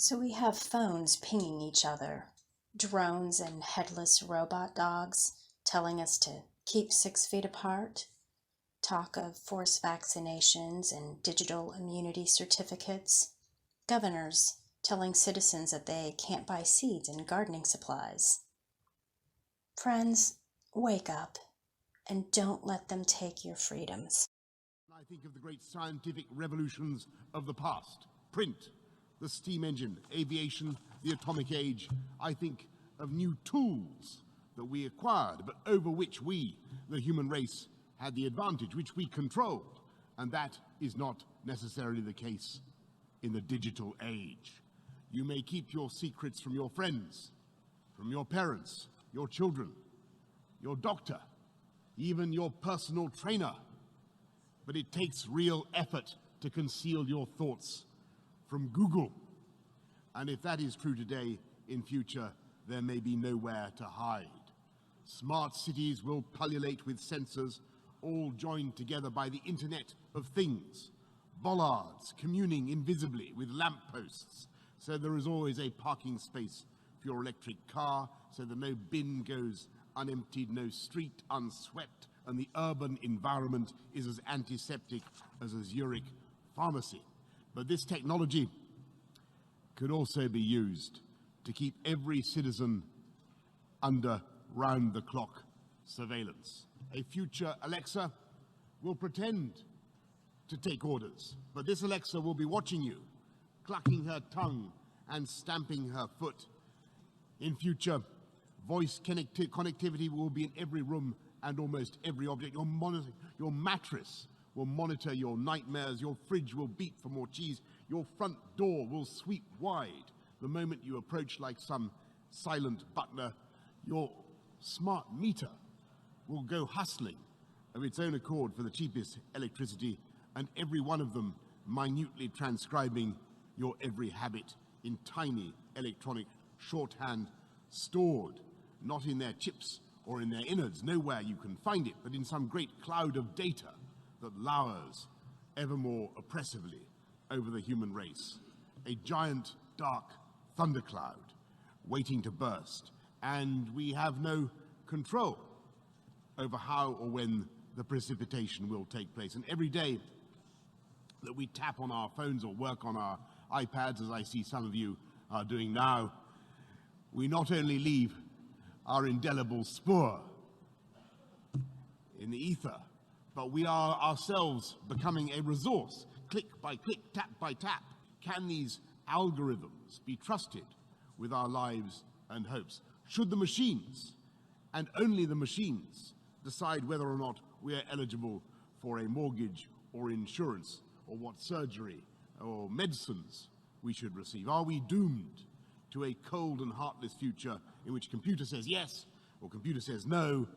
So we have phones pinging each other, drones and headless robot dogs telling us to keep 6 feet apart, talk of forced vaccinations and digital immunity certificates, governors telling citizens that they can't buy seeds and gardening supplies. Friends, wake up and don't let them take your freedoms. I think of the great scientific revolutions of the past: print, the steam engine, aviation, the atomic age. I think of new tools that we acquired, but over which we, the human race, had the advantage, which we controlled. And that is not necessarily the case in the digital age. You may keep your secrets from your friends, from your parents, your children, your doctor, even your personal trainer. But it takes real effort to conceal your thoughts from Google. And if that is true today, in future, there may be nowhere to hide. Smart cities will pullulate with sensors, all joined together by the Internet of Things. Bollards communing invisibly with lampposts, so there is always a parking space for your electric car, so that no bin goes unemptied, no street unswept, and the urban environment is as antiseptic as a Zurich pharmacy. But this technology could also be used to keep every citizen under round-the-clock surveillance. A future Alexa will pretend to take orders, but this Alexa will be watching you, clucking her tongue and stamping her foot. In future, voice connectivity will be in every room and almost every object. Your mattress will monitor your nightmares, your fridge will beep for more cheese, your front door will sweep wide the moment you approach like some silent butler. Your smart meter will go hustling of its own accord for the cheapest electricity, and every one of them minutely transcribing your every habit in tiny electronic shorthand, stored not in their chips or in their innards, nowhere you can find it, but in some great cloud of data that lowers ever more oppressively over the human race. A giant dark thundercloud waiting to burst, and we have no control over how or when the precipitation will take place. And every day that we tap on our phones or work on our iPads, as I see some of you are doing now, we not only leave our indelible spoor in the ether, but we are ourselves becoming a resource, click by click, tap by tap. Can these algorithms be trusted with our lives and hopes? Should the machines, and only the machines, decide whether or not we are eligible for a mortgage or insurance, or what surgery or medicines we should receive? Are we doomed to a cold and heartless future in which computer says yes or computer says no,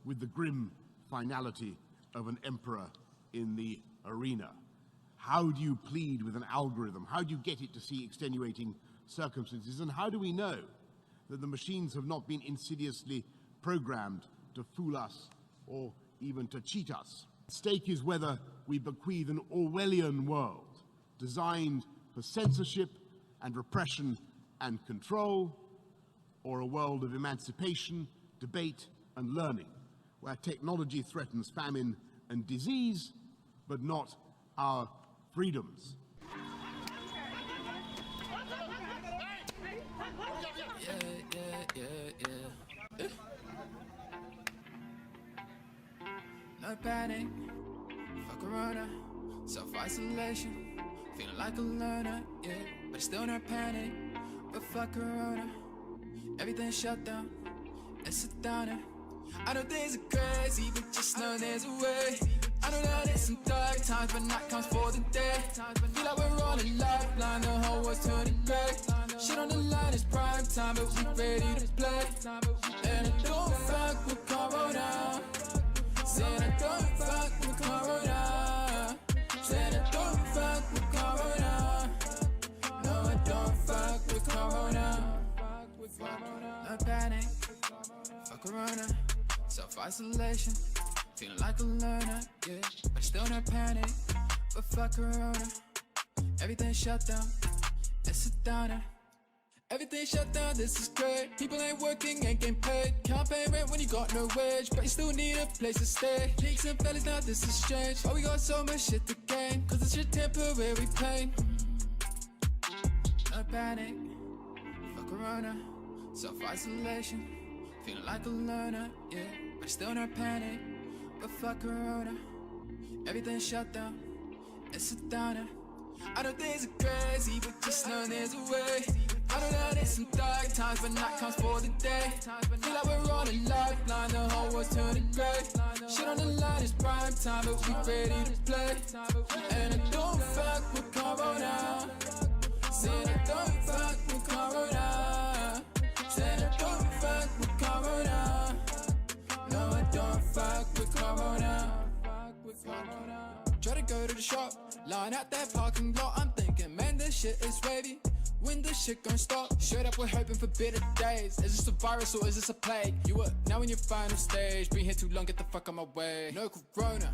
with the grim finality of an emperor in the arena? How do you plead with an algorithm? How do you get it to see extenuating circumstances? And how do we know that the machines have not been insidiously programmed to fool us or even to cheat us? At stake is whether we bequeath an Orwellian world designed for censorship and repression and control, or a world of emancipation, debate and learning, where technology threatens famine and disease, but not our freedoms. No panic, fuck Corona, self-isolation, feeling like a learner, yeah, but it's still not panic, but fuck Corona, everything's shut down, it's a downer. I know things are crazy, but just know there's a way. I know that it's some dark times, but night comes for the day. Feel like we're on a lifeline, the whole world's turning gray. Shit on the line, it's prime time, but we ready to play. And I don't fuck with Corona. Said I don't fuck with Corona. Said I don't fuck with Corona. No, I don't fuck with Corona. No panic, fuck Corona. Self-isolation, feeling like a learner, yeah, but still not panic. But fuck Corona, everything's shut down, it's a downer. Everything shut down, this is great. People ain't working, ain't getting paid. Can't pay rent when you got no wage, but you still need a place to stay. Peaks and valleys, now this is strange. But we got so much shit to gain, cause it's your temporary pain. No panic, for corona. Self-isolation, feeling like a loner, yeah. But still no panic, but fuck corona. Everything shut down, it's a downer. I know things are crazy, but just know there's a way. I know that it's some dark times, but night comes for the day. Feel like we're on a lifeline, the whole world's turning grey. Shit on the line is prime time, but we ready to play. And I don't fuck with corona. Said I don't fuck with corona. Said I don't fuck with corona. No, I don't fuck with corona. Try to go to the shop, line out that parking lot. I'm thinking, man, this shit is wavy. When this shit gon' stop? Straight up, we're hoping for better days. Is this a virus or is this a plague? You up now in your final stage. Been here too long, get the fuck on my way. No corona,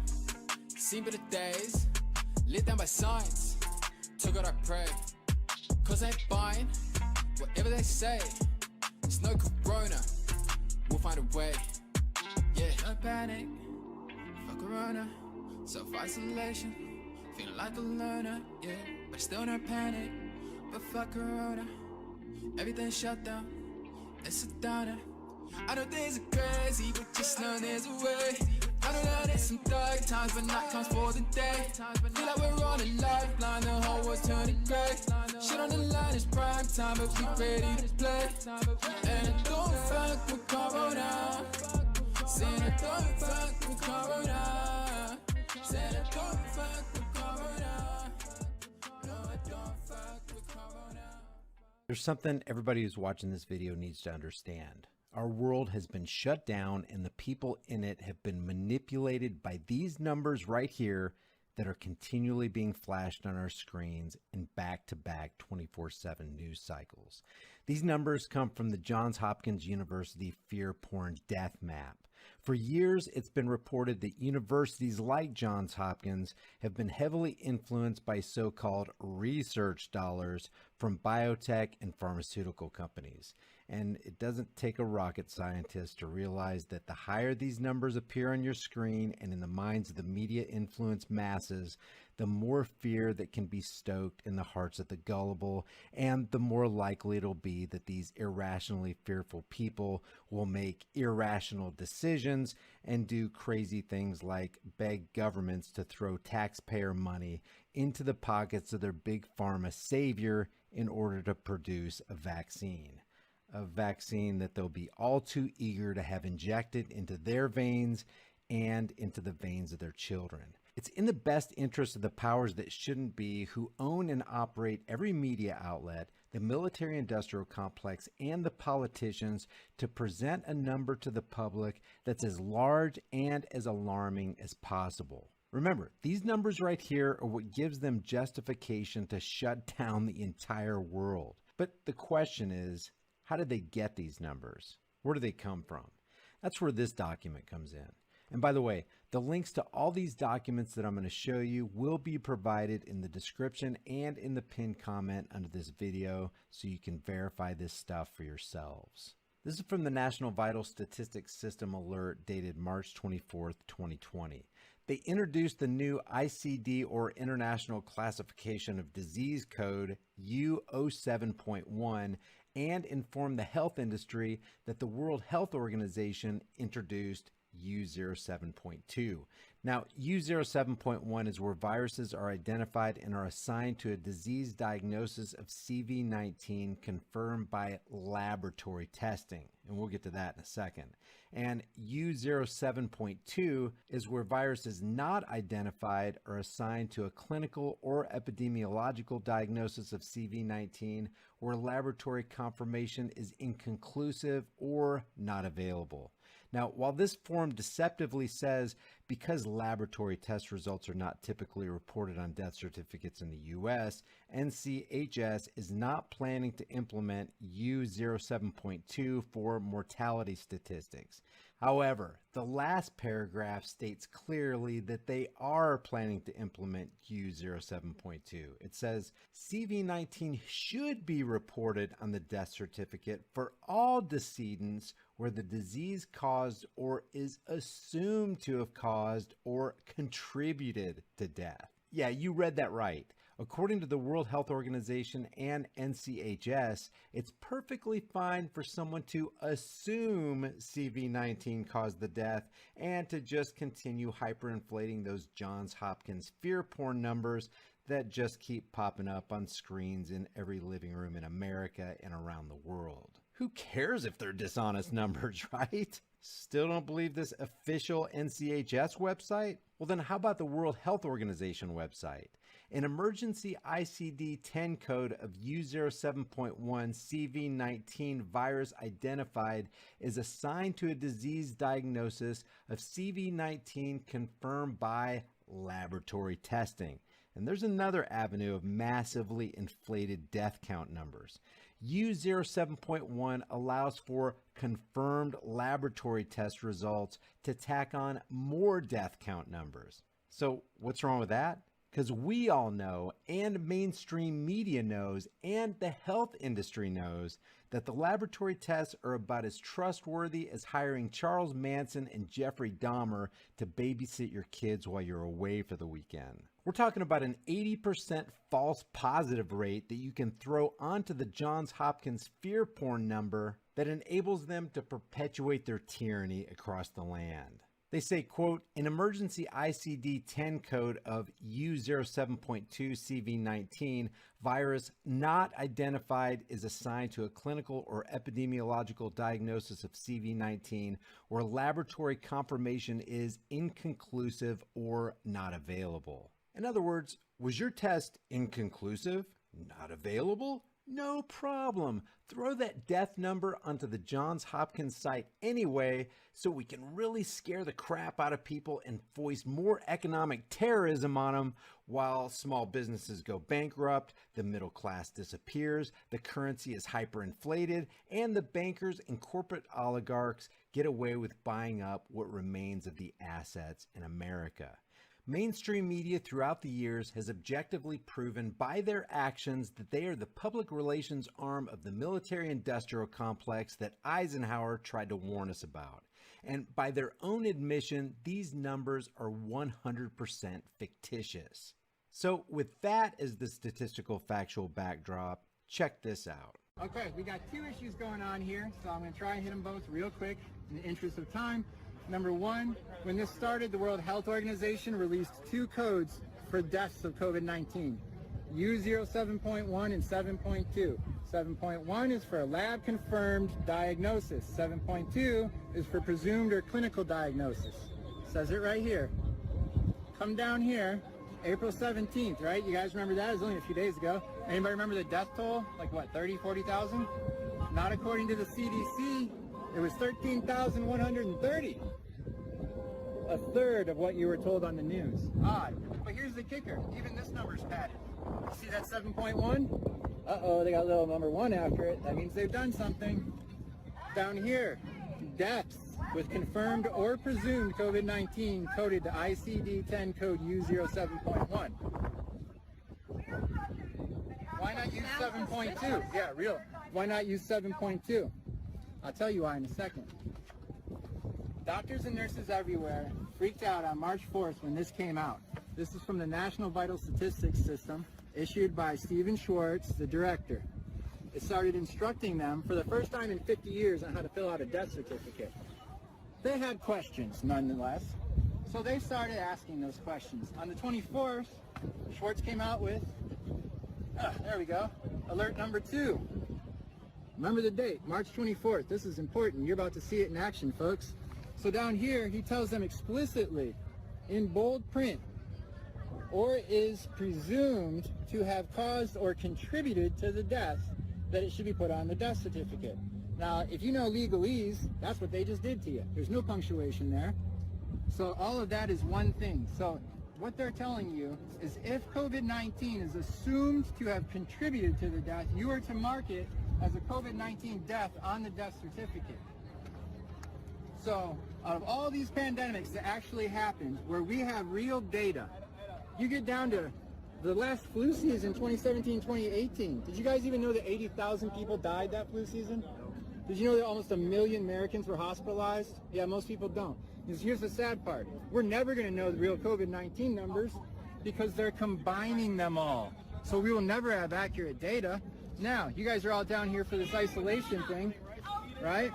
seen better days. Lit down by science, to God I pray. Cause I ain't buying whatever they say. It's no corona, we'll find a way. Yeah, no panic, fuck corona. Self-isolation, feeling like a loner, yeah. But still no panic, but fuck corona. Everything shut down, it's a downer. I know things are crazy, but just know there's a way. I know that it's some dark times, but night comes for the day. Feel like we're on a lifeline, the whole world's turning grey. Shit on the line is prime time, but we ready to play. And I don't fuck with corona. Saying I don't fuck with corona. Said I don't fuck with corona. No, I don't fuck with corona. There's something everybody who's watching this video needs to understand. Our world has been shut down and the people in it have been manipulated by these numbers right here that are continually being flashed on our screens in back-to-back 24/7 news cycles. These numbers come from the Johns Hopkins University Fear Porn Death Map. For years, it's been reported that universities like Johns Hopkins have been heavily influenced by so-called research dollars from biotech and pharmaceutical companies. And it doesn't take a rocket scientist to realize that the higher these numbers appear on your screen and in the minds of the media influenced masses, the more fear that can be stoked in the hearts of the gullible, and the more likely it'll be that these irrationally fearful people will make irrational decisions and do crazy things like beg governments to throw taxpayer money into the pockets of their big pharma savior in order to produce a vaccine that they'll be all too eager to have injected into their veins and into the veins of their children. It's in the best interest of the powers that shouldn't be, who own and operate every media outlet, the military-industrial complex, and the politicians, to present a number to the public that's as large and as alarming as possible. Remember, these numbers right here are what gives them justification to shut down the entire world. But the question is, how did they get these numbers? Where do they come from? That's where this document comes in. And by the way, the links to all these documents that I'm going to show you will be provided in the description and in the pinned comment under this video, so you can verify this stuff for yourselves. This is from the National Vital Statistics System alert dated March 24th, 2020. They introduced the new ICD, or International Classification of Disease Code, U07.1, and informed the health industry that the World Health Organization introduced U07.2. Now, U07.1 is where viruses are identified and are assigned to a disease diagnosis of CV19 confirmed by laboratory testing. And we'll get to that in a second. And U07.2 is where viruses not identified are assigned to a clinical or epidemiological diagnosis of CV19 where laboratory confirmation is inconclusive or not available. Now, while this form deceptively says because laboratory test results are not typically reported on death certificates in the U.S., NCHS is not planning to implement U07.2 for mortality statistics. However, the last paragraph states clearly that they are planning to implement U07.2. It says CV19 should be reported on the death certificate for all decedents where the disease caused or is assumed to have caused or contributed to death. Yeah, you read that right. According to the World Health Organization and NCHS, it's perfectly fine for someone to assume CV19 caused the death and to just continue hyperinflating those Johns Hopkins fear porn numbers that just keep popping up on screens in every living room in America and around the world. Who cares if they're dishonest numbers, right? Still don't believe this official NCHS website? Well, then how about the World Health Organization website? An emergency ICD-10 code of U07.1 CV19 virus identified is assigned to a disease diagnosis of CV19 confirmed by laboratory testing. And there's another avenue of massively inflated death count numbers. U07.1 allows for confirmed laboratory test results to tack on more death count numbers. So what's wrong with that? Because we all know, and mainstream media knows, and the health industry knows, that the laboratory tests are about as trustworthy as hiring Charles Manson and Jeffrey Dahmer to babysit your kids while you're away for the weekend. We're talking about an 80% false positive rate that you can throw onto the Johns Hopkins fear porn number that enables them to perpetuate their tyranny across the land. They say, quote, an emergency ICD-10 code of U07.2 CV19 virus not identified is assigned to a clinical or epidemiological diagnosis of CV19 where laboratory confirmation is inconclusive or not available. In other words, was your test inconclusive? Not available? No problem. Throw that death number onto the Johns Hopkins site anyway so we can really scare the crap out of people and foist more economic terrorism on them while small businesses go bankrupt, the middle class disappears, the currency is hyperinflated, and the bankers and corporate oligarchs get away with buying up what remains of the assets in America. Mainstream media throughout the years has objectively proven by their actions that they are the public relations arm of the military-industrial complex that Eisenhower tried to warn us about. And by their own admission, these numbers are 100% fictitious. So with that as the statistical factual backdrop, check this out. Okay, we got two issues going on here, so I'm going to try and hit them both real quick in the interest of time. Number one, when this started, the World Health Organization released two codes for deaths of COVID-19, U07.1 and 7.2. 7.1 is for a lab-confirmed diagnosis. 7.2 is for presumed or clinical diagnosis. Says it right here. Come down here, April 17th, right? You guys remember that? It was only a few days ago. Anybody remember the death toll? Like what, 30, 40,000? Not according to the CDC. It was 13,130. A third of what you were told on the news. Odd. But here's the kicker. Even this number's padded. See that 7.1? Uh-oh, they got a little number 1 after it. That means they've done something. Down here, deaths with confirmed or presumed COVID-19 coded to ICD-10 code U07.1. Why not use 7.2? Yeah, real. Why not use 7.2? I'll tell you why in a second. Doctors and nurses everywhere freaked out on March 4th when this came out. This is from the National Vital Statistics System, issued by Stephen Schwartz, the director. It started instructing them for the first time in 50 years on how to fill out a death certificate. They had questions, nonetheless, so they started asking those questions. On the 24th, Schwartz came out with, there we go, alert number 2. Remember the date, March 24th. This is important. You're about to see it in action, folks. So down here, he tells them explicitly, in bold print, or is presumed to have caused or contributed to the death, that it should be put on the death certificate. Now, if you know legalese, that's what they just did to you. There's no punctuation there. So all of that is one thing. So what they're telling you is if COVID-19 is assumed to have contributed to the death, you are to mark it as a COVID-19 death on the death certificate. So, out of all these pandemics that actually happened, where we have real data, you get down to the last flu season, 2017, 2018. Did you guys even know that 80,000 people died that flu season? Did you know that almost 1 million Americans were hospitalized? Yeah, most people don't. Because here's the sad part. We're never going to know the real COVID-19 numbers because they're combining them all. So we will never have accurate data. Now, you guys are all down here for this isolation thing, right?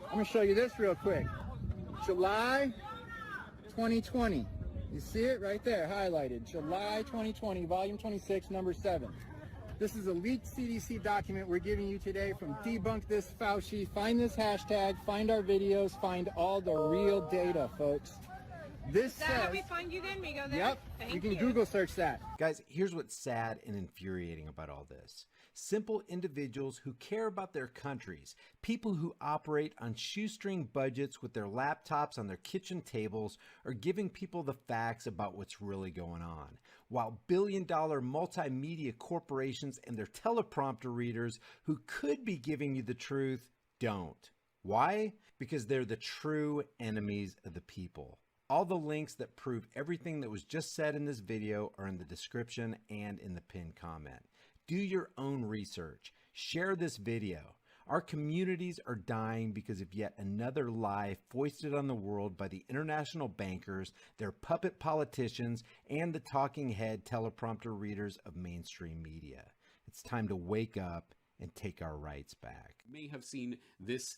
I'm going to show you this real quick. July 2020. You see it right there, highlighted. July 2020, volume 26, number 7. This is a leaked CDC document we're giving you today from Debunk This Fauci. Find this hashtag, find our videos, find all the real data, folks. This says... How we find you then? We go there? Yep, Thank you can Google search that. Guys, here's what's sad and infuriating about all this. Simple individuals who care about their countries, people who operate on shoestring budgets with their laptops on their kitchen tables, are giving people the facts about what's really going on, while billion-dollar multimedia corporations and their teleprompter readers who could be giving you the truth don't. Why? Because they're the true enemies of the people. All the links that prove everything that was just said in this video are in the description and in the pinned comment. Do your own research. Share this video. Our communities are dying because of yet another lie foisted on the world by the international bankers, their puppet politicians, and the talking head teleprompter readers of mainstream media. It's time to wake up and take our rights back. You may have seen this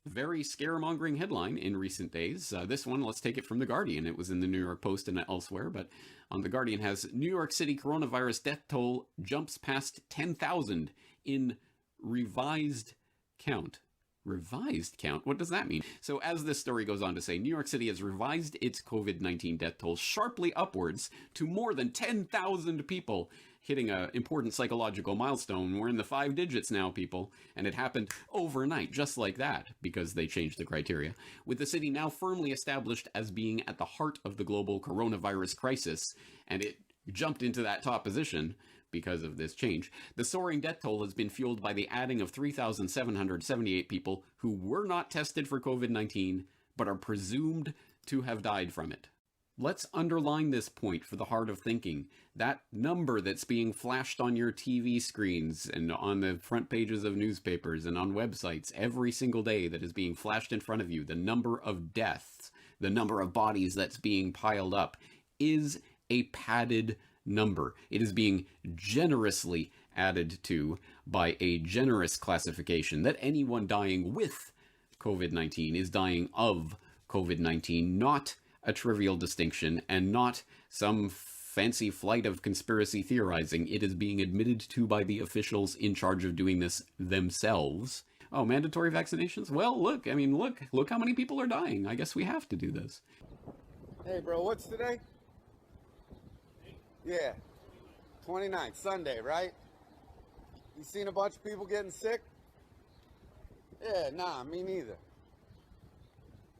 very scaremongering headline in recent days. This one, let's take it from The Guardian. It was in the New York Post and elsewhere, but on The Guardian has New York City coronavirus death toll jumps past 10,000 in revised count. Revised count? What does that mean? So as this story goes on to say, New York City has revised its COVID-19 death toll sharply upwards to more than 10,000 people, hitting an important psychological milestone. We're in the 5 digits now, people, and it happened overnight, just like that, because they changed the criteria, with the city now firmly established as being at the heart of the global coronavirus crisis, and it jumped into that top position because of this change. The soaring death toll has been fueled by the adding of 3,778 people who were not tested for COVID-19, but are presumed to have died from it. Let's underline this point for the heart of thinking. That number that's being flashed on your TV screens and on the front pages of newspapers and on websites every single day that is being flashed in front of you, the number of deaths, the number of bodies that's being piled up, is a padded number. It is being generously added to by a generous classification that anyone dying with COVID-19 is dying of COVID-19, not a trivial distinction and not some fancy flight of conspiracy theorizing. It is being admitted to by the officials in charge of doing this themselves. Oh, mandatory vaccinations? Well, look how many people are dying. I guess we have to do this. Hey, bro, what's today? Yeah, 29th, Sunday, right? You seen a bunch of people getting sick? Yeah, nah, me neither.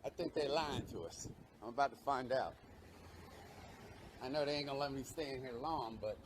I think they lying to us. I'm about to find out. I know they ain't gonna let me stay in here long, but...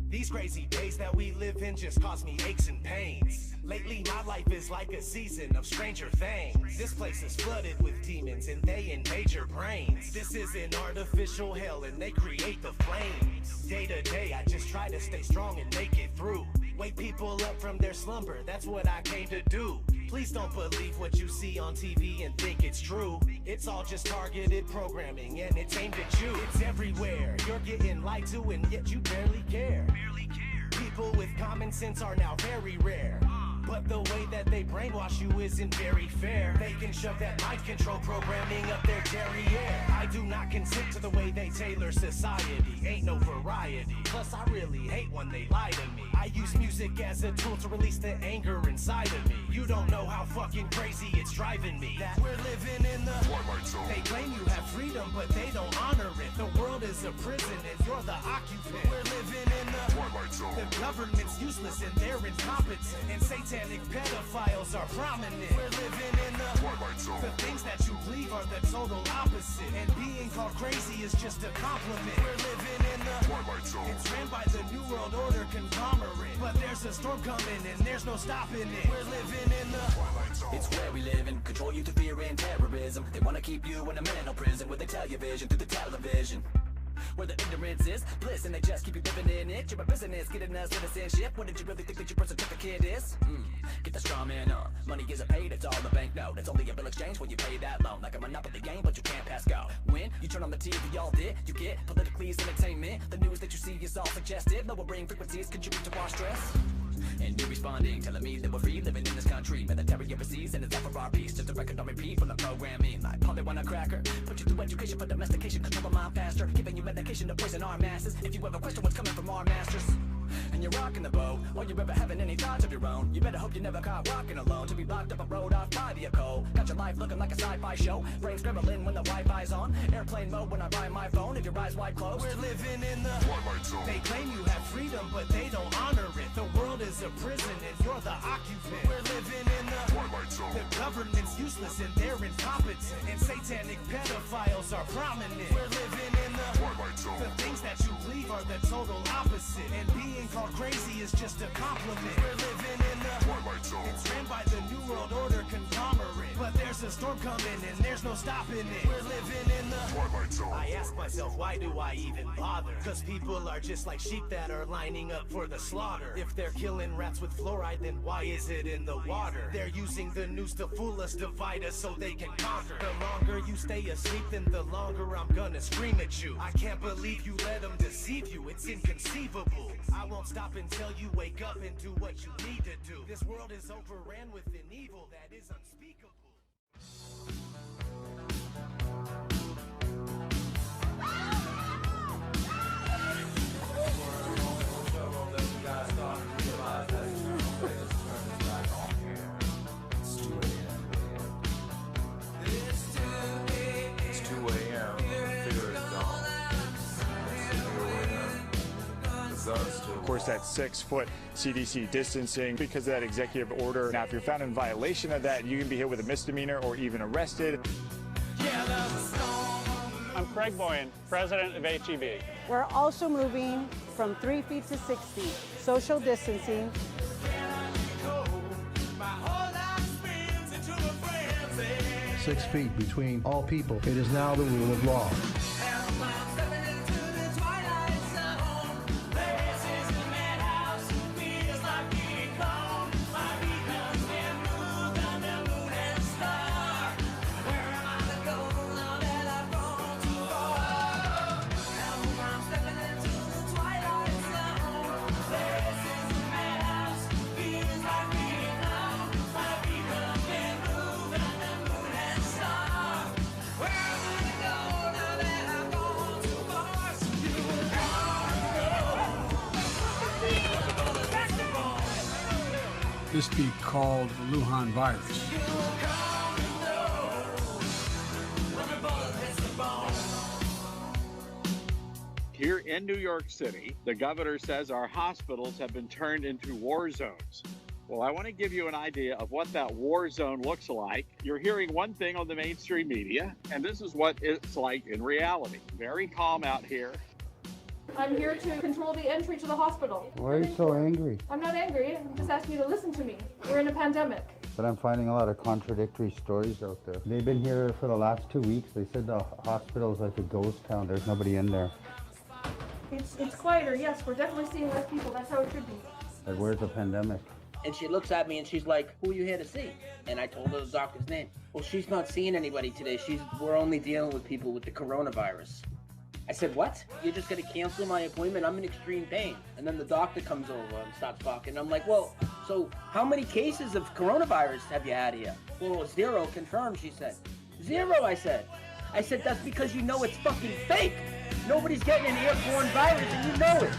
These crazy days that we live in just cause me aches and pains. Lately my life is like a season of Stranger Things. This place is flooded with demons and they invade your brains. This is an artificial hell and they create the flames. Day to day I just try to stay strong and make it through. Wake people up from their slumber, that's what I came to do. Please don't believe what you see on TV and think it's true. It's all just targeted programming and it's aimed at you. It's everywhere, you're getting lied to and yet you barely care. People with common sense are now very rare. But the way that they brainwash you isn't very fair. They can shove that mind control programming up their derriere. I do not consent to the way they tailor society. Ain't no variety. Plus I really hate when they lie to me. I use music as a tool to release the anger inside of me. You don't know how fucking crazy it's driving me. That we're living in the Twilight Zone. They claim you have freedom, but they don't honor it. The world is a prison and you're the occupant. We're living in the Twilight Zone. The government's useless and they're incompetent. And satanic pedophiles are prominent. We're living in the Twilight Zone. The things that you believe are the total opposite. And being called crazy is just a compliment. We're living in the Twilight Zone. It's ran by the New World Order conglomerate. But there's a storm coming and there's no stopping it. We're living in the Twilight Zone. It's where we live and control you through fear and terrorism. They want to keep you in a mental prison where they tell your vision through the television. Where the ignorance is bliss and they just keep you living in it. You're a business, getting us citizenship. What did you really think that your birth certificate is? Get the straw man on. Money isn't paid, it's all a banknote. It's only a bill exchange when you pay that loan. Like a monopoly game, but you can't pass go. When you turn on the TV, all did you get politically entertainment? The news that you see is all suggestive. Lowering frequencies contribute to our stress. And you're responding, telling me that we're free living in this country. Military overseas and it's all for our peace. Just a record on repeat from the programming. Like Polly want a cracker. Put you through education for domestication. Control the mind faster. Giving you medication to poison our masses. If you ever question what's coming from our masters and you're rocking the boat, or you're ever having any thoughts of your own, you better hope you never caught rocking alone. To be locked up a road off by the cold. Got your life looking like a sci-fi show. Brain scrambling when the Wi-Fi's on. Airplane mode when I buy my phone. If your eyes wide closed. We're living in the Twilight Zone. They claim you have freedom, but they don't honor it. The world is a prison and you're the occupant. We're living in the Twilight Zone. The government's useless and they're incompetent. And satanic pedophiles are prominent. We're living in the Twilight Zone. The things that you believe are the total opposite. And being called crazy is just a compliment. We're living in the Twilight Zone. It's ran by the New World Order conglomerate. But there's a storm coming and there's no stopping it. We're living in the Twilight Zone. I ask myself, why do I even bother? Cause people are just like sheep that are lining up for the slaughter. If they're killing rats with fluoride, then why is it in the water? They're using the news to fool us, divide us so they can conquer. The longer you stay asleep, then the longer I'm gonna scream at you. I can't believe you let them deceive you, it's inconceivable. I won't stop until you wake up and do what you need to do. This world is overran with an evil that is unspeakable. Of course, that 6-foot CDC distancing because of that executive order. Now, if you're found in violation of that, you can be hit with a misdemeanor or even arrested. I'm Craig Boyan, president of HEB. We're also moving from 3 feet to 6 feet, social distancing. Six feet between all people. It is now the rule of law. This be called the Wuhan virus. Here in New York City, the governor says our hospitals have been turned into war zones. Well, I want to give you an idea of what that war zone looks like. You're hearing one thing on the mainstream media, and this is what it's like in reality. Very calm out here. I'm here to control the entry to the hospital. Why are you so angry? I'm not angry. I'm just asking you to listen to me. We're in a pandemic. But I'm finding a lot of contradictory stories out there. They've been here for the last 2 weeks. They said the hospital is like a ghost town. There's nobody in there. It's quieter, yes. We're definitely seeing less people. That's how it should be. Like, where's the pandemic? And she looks at me and she's like, who are you here to see? And I told her the doctor's name. Well, she's not seeing anybody today. We're only dealing with people with the coronavirus. I said, what? You're just gonna cancel my appointment? I'm in extreme pain. And then the doctor comes over and starts talking. I'm like, well, So how many cases of coronavirus have you had here? Well, 0 confirmed, she said. 0, I said. I said, that's because you know it's fucking fake. Nobody's getting an airborne virus and you know it.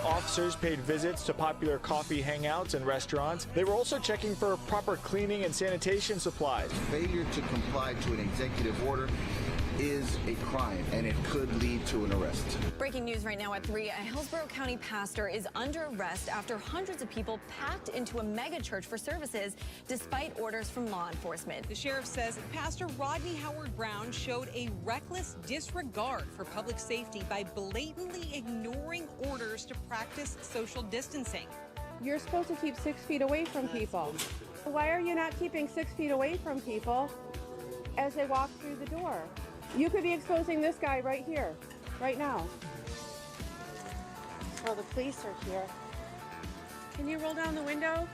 Officers paid visits to popular coffee hangouts and restaurants. They were also checking for proper cleaning and sanitation supplies. Failure to comply to an executive order is a crime, and it could lead to an arrest. Breaking news right now at 3. A Hillsborough County pastor is under arrest after hundreds of people packed into a mega church for services despite orders from law enforcement. The sheriff says Pastor Rodney Howard Brown showed a reckless disregard for public safety by blatantly ignoring orders to practice social distancing. You're supposed to keep 6 feet away from people. Why are you not keeping 6 feet away from people as they walk through the door? You could be exposing this guy right here, right now. Oh, the police are here. Can you roll down the window?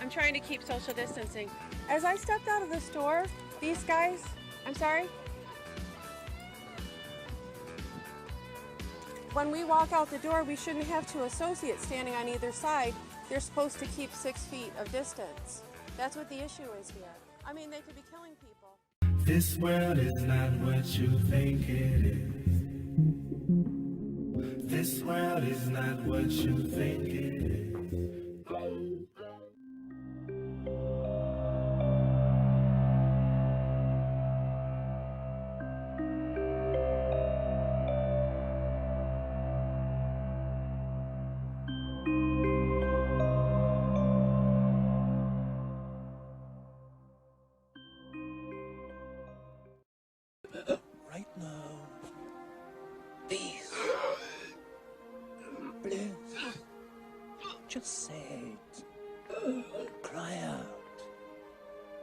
I'm trying to keep social distancing. As I stepped out of the store, these guys, I'm sorry? When we walk out the door, we shouldn't have 2 associates standing on either side. They're supposed to keep 6 feet of distance. That's what the issue is here. I mean, they could be killing people. This world is not what you think it is. This world is not what you think it is. Right now, please, just say it. Cry out.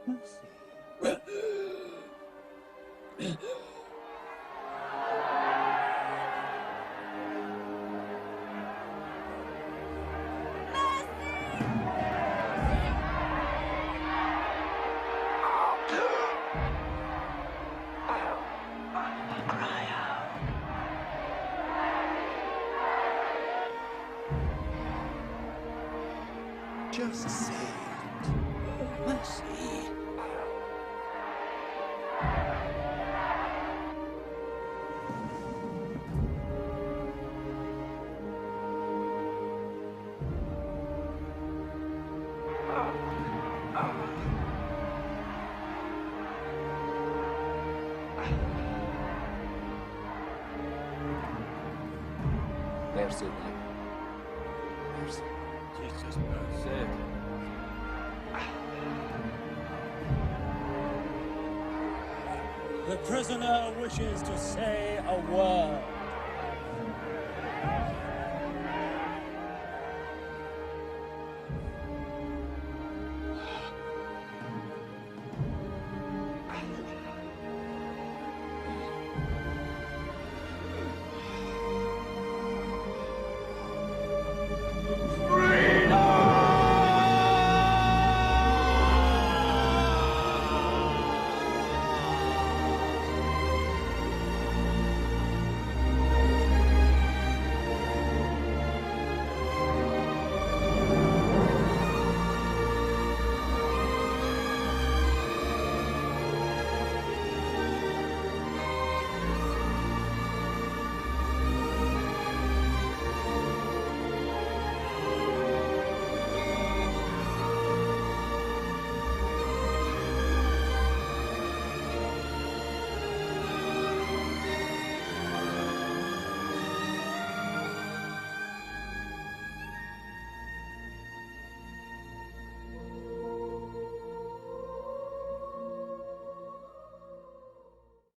Mercy. Just say it. Mercy. Mercy. Mercy. Jesus, mercy. The prisoner wishes to say a word.